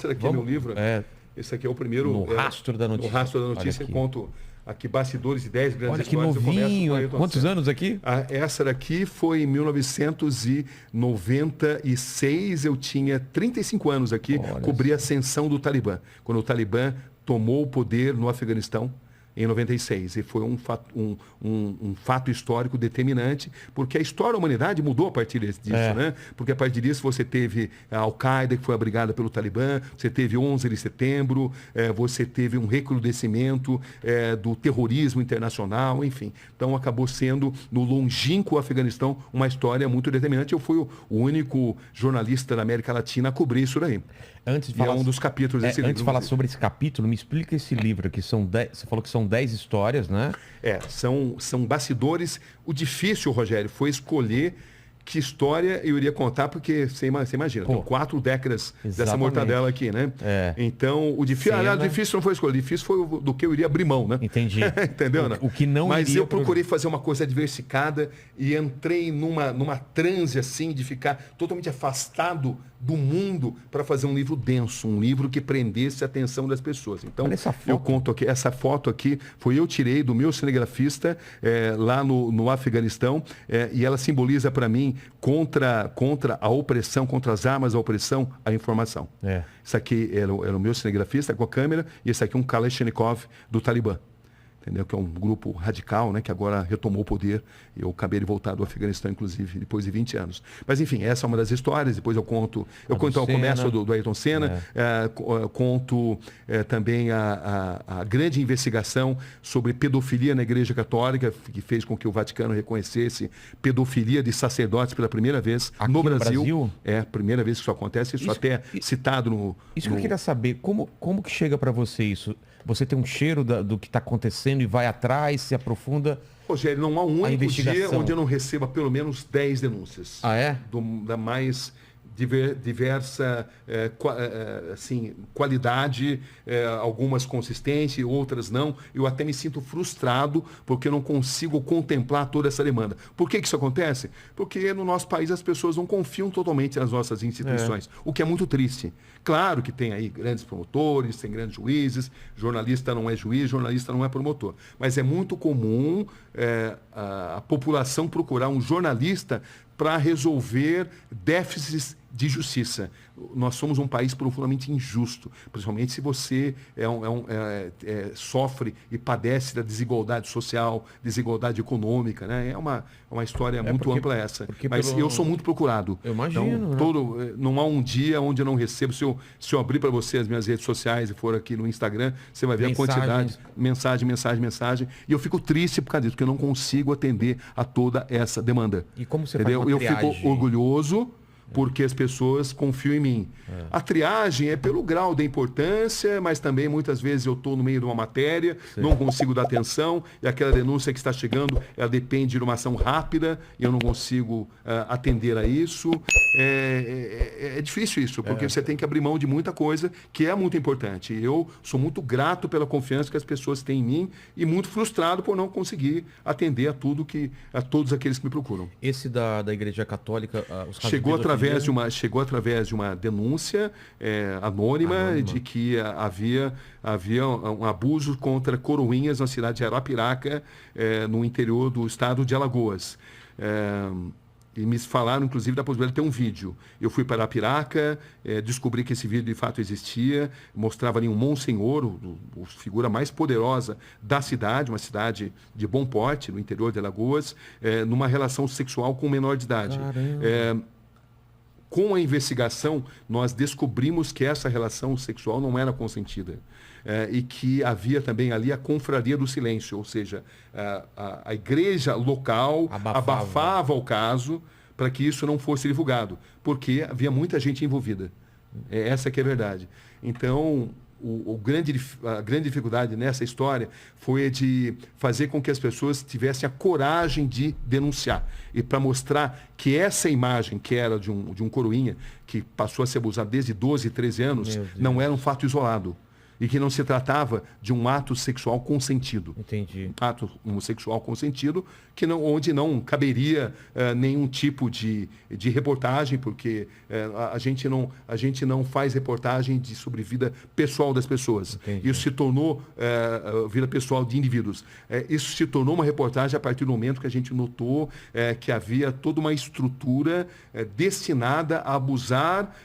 Esse aqui é meu livro. Esse aqui é o primeiro. No Rastro da Notícia. No Rastro da Notícia, eu conto aqui bastidores de 10 grandes Olha que histórias. novinho. Quantos anos aqui? Essa daqui foi em 1996. Eu tinha 35 anos aqui. Cobri a ascensão do Talibã. Quando o Talibã tomou o poder no Afeganistão, em 96. E foi um fato histórico determinante, porque a história da humanidade mudou a partir disso, né? Porque a partir disso você teve a Al-Qaeda, que foi abrigada pelo Talibã, você teve 11 de setembro, você teve um recrudescimento do terrorismo internacional, enfim. Então acabou sendo, no longínquo Afeganistão, uma história muito determinante. Eu fui o único jornalista da América Latina a cobrir isso daí. Antes de falar, é um dos capítulos desse livro. Antes de falar sobre esse capítulo, me explica esse livro aqui. Você falou que são 10 histórias, né? São bastidores. O difícil, Rogério, foi escolher que história eu iria contar, porque você imagina, tem 4 décadas dessa mortadela aqui, né? Então, o difícil não foi escolher, o difícil foi do que eu iria abrir mão, né? Entendi. Entendeu, né? O que não Mas eu procurei fazer uma coisa diversificada e entrei numa transe, assim, de ficar totalmente afastado do mundo para fazer um livro denso, um livro que prendesse a atenção das pessoas. Então, eu conto aqui, essa foto aqui eu tirei do meu cinegrafista lá no Afeganistão, e ela simboliza para mim contra a opressão, contra as armas da opressão, a informação. Isso aqui era o meu cinegrafista com a câmera, e esse aqui é um Kalashnikov do Talibã. Entendeu? Que é um grupo radical, né, que agora retomou o poder. Eu acabei de voltar do Afeganistão, inclusive, depois de 20 anos. Mas, enfim, essa é uma das histórias. Depois eu conto o comércio do Ayrton Senna, conto também a grande investigação sobre pedofilia na Igreja Católica, que fez com que o Vaticano reconhecesse pedofilia de sacerdotes pela primeira vez aqui no Brasil. É a primeira vez que isso acontece. Isso até citado no... Isso que eu queria saber. Como que chega para você isso? Você tem um cheiro do que está acontecendo e vai atrás, se aprofunda? Rogério, não há um único dia onde eu não receba pelo menos 10 denúncias. Ah, é? Da mais diversa assim, qualidade, algumas consistentes, outras não. Eu até me sinto frustrado porque eu não consigo contemplar toda essa demanda. Por que isso acontece? Porque no nosso país as pessoas não confiam totalmente nas nossas instituições, o que é muito triste. Claro que tem aí grandes promotores, tem grandes juízes, jornalista não é juiz, jornalista não é promotor. Mas é muito comum a população procurar um jornalista para resolver déficits de justiça. Nós somos um país profundamente injusto, principalmente se você sofre e padece da desigualdade social, desigualdade econômica, né? É uma história muito ampla essa. Mas eu sou muito procurado. Eu imagino. Então, não há um dia onde eu não recebo. Se eu abrir para você as minhas redes sociais e for aqui no Instagram, você vai ver a quantidade. Mensagem. E eu fico triste por causa disso, porque eu não consigo atender a toda essa demanda. E como você faz uma triagem? Eu fico orgulhoso porque as pessoas confiam em mim. A triagem é pelo grau da importância, mas também muitas vezes eu estou no meio de uma matéria, não consigo dar atenção, e aquela denúncia que está chegando, ela depende de uma ação rápida, e eu não consigo atender a isso. É difícil isso, porque você tem que abrir mão de muita coisa que é muito importante. E eu sou muito grato pela confiança que as pessoas têm em mim e muito frustrado por não conseguir atender a todos aqueles que me procuram. Esse da Igreja Católica, os casos chegou através de uma denúncia anônima de que havia um abuso contra coroinhas na cidade de Arapiraca, no interior do estado de Alagoas. E me falaram, inclusive, da possibilidade de ter um vídeo. Eu fui para Arapiraca, descobri que esse vídeo de fato existia, mostrava ali um monsenhor, a figura mais poderosa da cidade, uma cidade de bom porte, no interior de Alagoas, numa relação sexual com um menor de idade. Com a investigação, nós descobrimos que essa relação sexual não era consentida. E que havia também ali a confraria do silêncio, ou seja, a igreja local abafava o caso para que isso não fosse divulgado, porque havia muita gente envolvida. Essa que é a verdade. Então, a grande dificuldade nessa história foi de fazer com que as pessoas tivessem a coragem de denunciar. E para mostrar que essa imagem, que era de um coroinha, que passou a ser abusado desde 12, 13 anos, não era um fato isolado. e que não se tratava de um ato sexual consentido. Entendi. Ato homossexual consentido, onde não caberia nenhum tipo de reportagem, porque a gente não faz reportagem sobre vida pessoal das pessoas. Entendi. Isso se tornou vida pessoal de indivíduos. Isso se tornou uma reportagem a partir do momento que a gente notou que havia toda uma estrutura destinada a abusar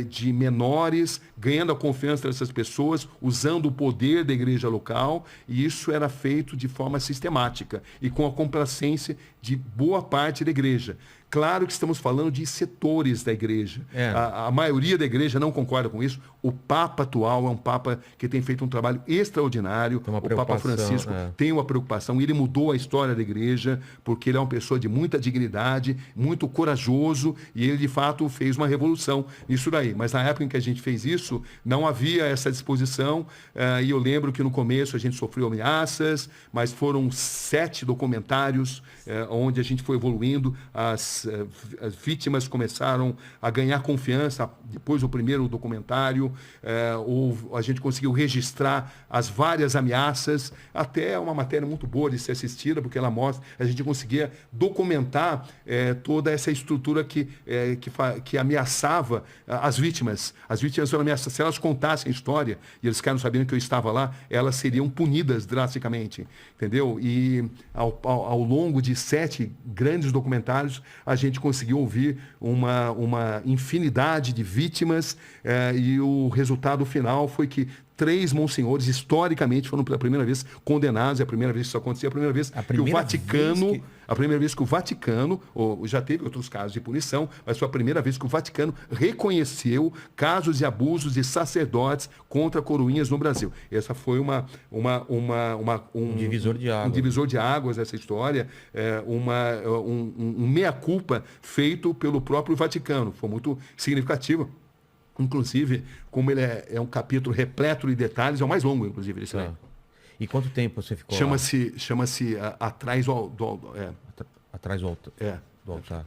de menores, ganhando a confiança dessas pessoas, usando o poder da igreja local, e isso era feito de forma sistemática e com a complacência de boa parte da igreja. Claro que estamos falando de setores da igreja. A maioria da igreja não concorda com isso. O Papa atual é um Papa que tem feito um trabalho extraordinário. O Papa Francisco tem uma preocupação. Ele mudou a história da igreja, porque ele é uma pessoa de muita dignidade, muito corajoso, e ele, de fato, fez uma revolução nisso daí. Mas na época em que a gente fez isso, não havia essa disposição, e eu lembro que no começo a gente sofreu ameaças, mas foram 7 documentários onde a gente foi evoluindo. As vítimas começaram a ganhar confiança depois do primeiro documentário. A gente conseguiu registrar as várias ameaças, até uma matéria muito boa de ser assistida, porque ela mostra, a gente conseguia documentar toda essa estrutura que ameaçava as vítimas. As vítimas foram ameaçadas. Se elas contassem a história, e eles ficaram sabendo que eu estava lá, elas seriam punidas drasticamente, entendeu? E ao longo de 7 grandes documentários, a gente conseguiu ouvir uma infinidade de vítimas, e o resultado final foi que 3 monsenhores, historicamente, foram pela primeira vez condenados. É a primeira vez que isso acontecia, a primeira vez que o Vaticano... A primeira vez que o Vaticano, já teve outros casos de punição, mas foi a primeira vez que o Vaticano reconheceu casos de abusos de sacerdotes contra coroinhas no Brasil. Essa foi um divisor de águas. Um divisor de águas nessa história, um meia-culpa feito pelo próprio Vaticano. Foi muito significativo. Inclusive, como ele é um capítulo repleto de detalhes, é o mais longo, inclusive, desse aí. E quanto tempo você ficou Chama-se Atrás do Atrás do altar.